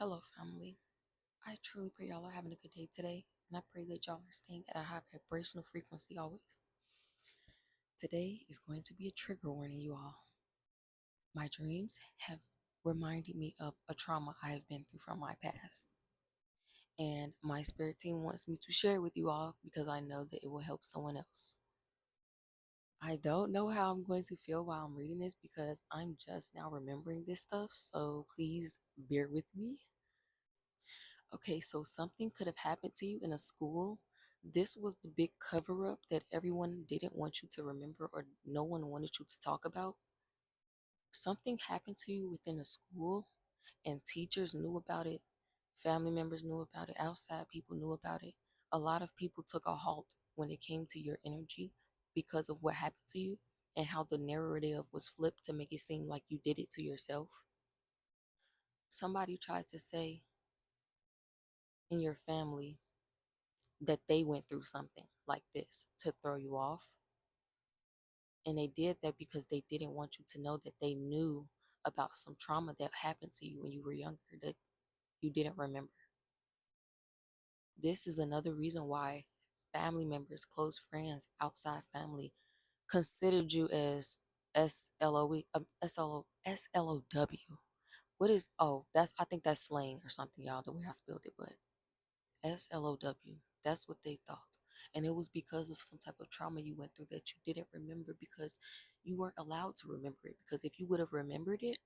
Hello, family. I truly pray y'all are having a good day today, and I pray that y'all are staying at a high vibrational frequency always. Today is going to be a trigger warning, you all. My dreams have reminded me of a trauma I have been through from my past, and my spirit team wants me to share it with you all because I know that it will help someone else. I don't know how I'm going to feel while I'm reading this because I'm just now remembering this stuff, so please bear with me. Okay, so something could have happened to you in a school. This was the big cover up that everyone didn't want you to remember or no one wanted you to talk about. Something happened to you within a school, and teachers knew about it, family members knew about it, outside people knew about it. A lot of people took a halt when it came to your energy because of what happened to you and how the narrative was flipped to make it seem like you did it to yourself. Somebody tried to say in your family that they went through something like this to throw you off. And they did that because they didn't want you to know that they knew about some trauma that happened to you when you were younger that you didn't remember. This is another reason why family members, close friends, outside family considered you as SLOE, SLOW. What is, oh, I think that's slang or something, y'all, the way I spelled it, but SLOW. That's what they thought. And it was because of some type of trauma you went through that you didn't remember because you weren't allowed to remember it. Because if you would have remembered it,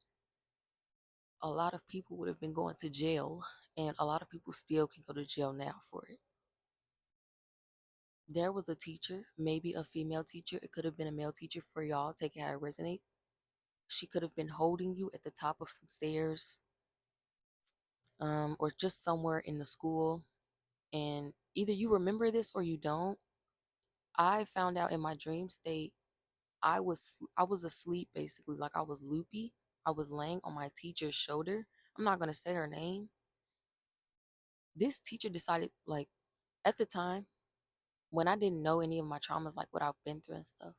a lot of people would have been going to jail, and a lot of people still can go to jail now for it. There was a teacher, maybe a female teacher, it could have been a male teacher for y'all, take it how it resonate. She could have been holding you at the top of some stairs, or just somewhere in the school. And either you remember this or you don't. I found out in my dream state I was asleep basically, like I was loopy. I was laying on my teacher's shoulder. I'm not gonna say her name. This teacher decided, like, at the time when I didn't know any of my traumas, like what I've been through and stuff,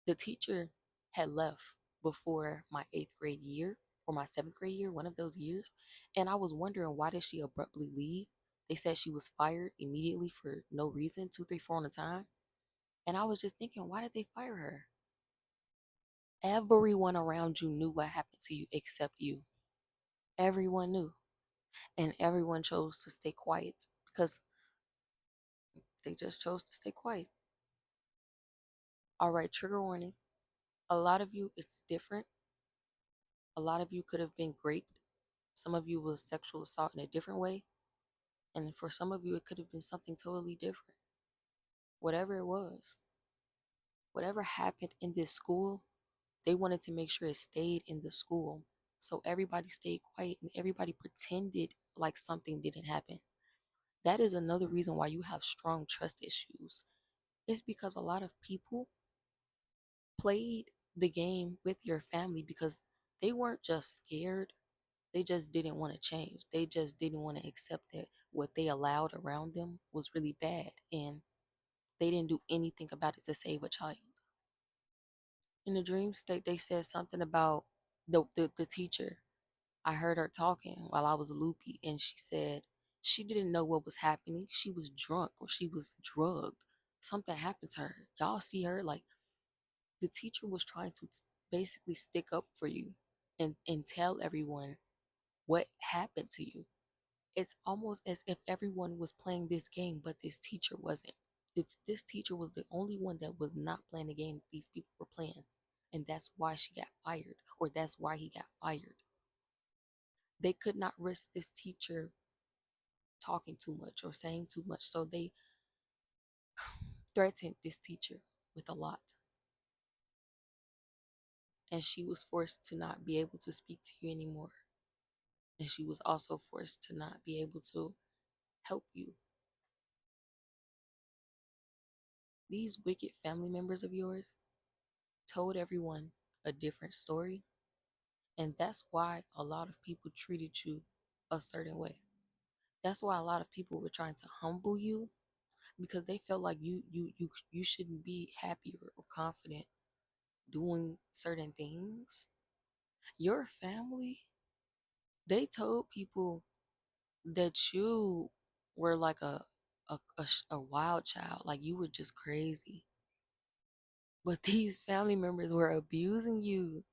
the teacher had left before my eighth grade year or my seventh grade year, one of those years. And I was wondering, why did she abruptly leave? They said she was fired immediately for no reason, two, three, four on a time. And I was just thinking, why did they fire her? Everyone around you knew what happened to you except you. Everyone knew. And everyone chose to stay quiet because they just chose to stay quiet. All right, trigger warning. A lot of you, it's different. A lot of you could have been raped. Some of you was sexual assault in a different way. And for some of you, it could have been something totally different. Whatever it was, whatever happened in this school, they wanted to make sure it stayed in the school. So everybody stayed quiet and everybody pretended like something didn't happen. That is another reason why you have strong trust issues. It's because a lot of people played the game with your family because they weren't just scared, they just didn't want to change. They just didn't want to accept that what they allowed around them was really bad, and they didn't do anything about it to save a child. In the dream state, they said something about the teacher. I heard her talking while I was loopy, and she said she didn't know what was happening. She was drunk or she was drugged. Something happened to her. Y'all see her, like, the teacher was trying to basically stick up for you and tell everyone what happened to you. It's almost as if everyone was playing this game, but this teacher wasn't. This teacher was the only one that was not playing the game these people were playing. And that's why she got fired, or that's why he got fired. They could not risk this teacher talking too much or saying too much, so they threatened this teacher with a lot. And she was forced to not be able to speak to you anymore. And she was also forced to not be able to help you. These wicked family members of yours told everyone a different story, and that's why a lot of people treated you a certain way. That's why a lot of people were trying to humble you because they felt like you shouldn't be happy or confident doing certain things. Your family They told people that you were like a wild child, like you were just crazy. But these family members were abusing you.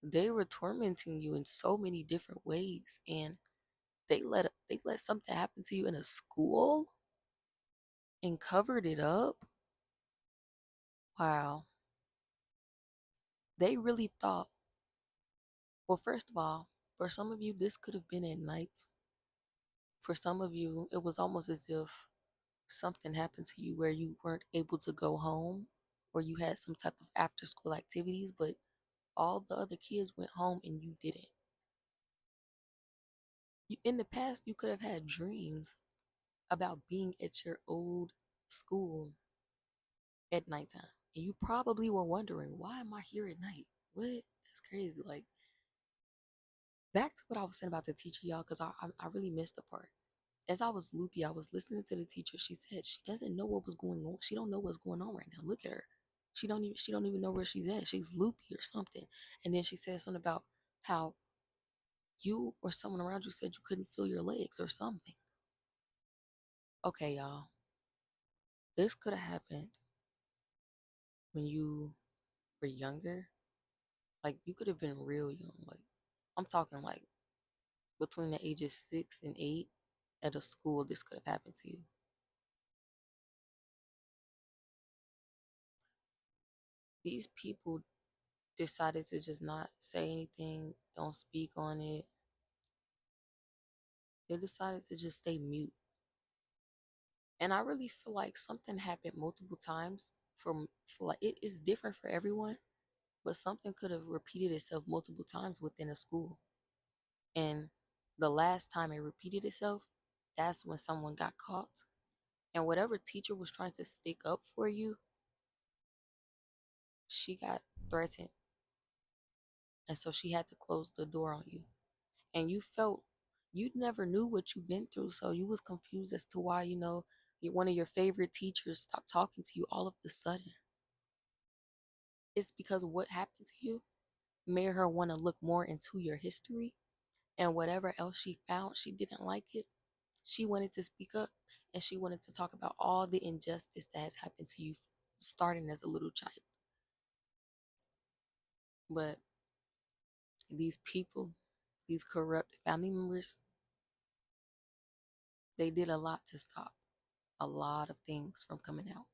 They were tormenting you in so many different ways, and they let something happen to you in a school and covered it up. Wow. They really thought, well, first of all, for some of you, this could have been at night. For some of you, it was almost as if something happened to you where you weren't able to go home or you had some type of after school activities, but all the other kids went home and you didn't. In the past, you could have had dreams about being at your old school at nighttime. And you probably were wondering, why am I here at night? What? That's crazy. Like, back to what I was saying about the teacher, y'all, because I really missed the part. As I was loopy, I was listening to the teacher. She said she doesn't know what was going on. She don't know what's going on right now. Look at her. She don't even know where she's at. She's loopy or something. And then she said something about how you or someone around you said you couldn't feel your legs or something. Okay, y'all. This could have happened when you were younger. Like you could have been real young. Like I'm talking like between the ages 6 and 8 at a school, this could have happened to you. These people decided to just not say anything, don't speak on it. They decided to just stay mute. And I really feel like something happened multiple times for like it is different for everyone, but something could have repeated itself multiple times within a school. And the last time it repeated itself, that's when someone got caught. And whatever teacher was trying to stick up for you, she got threatened. And so she had to close the door on you. And you never knew what you've been through. So you was confused as to why, one of your favorite teachers stopped talking to you all of a sudden. It's because what happened to you made her want to look more into your history, and whatever else she found, she didn't like it. She wanted to speak up, and she wanted to talk about all the injustice that has happened to you starting as a little child. But these people, these corrupt family members, they did a lot to stop a lot of things from coming out.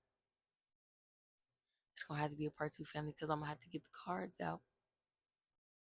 It's gonna have to be a part two, family, because I'm gonna have to get the cards out.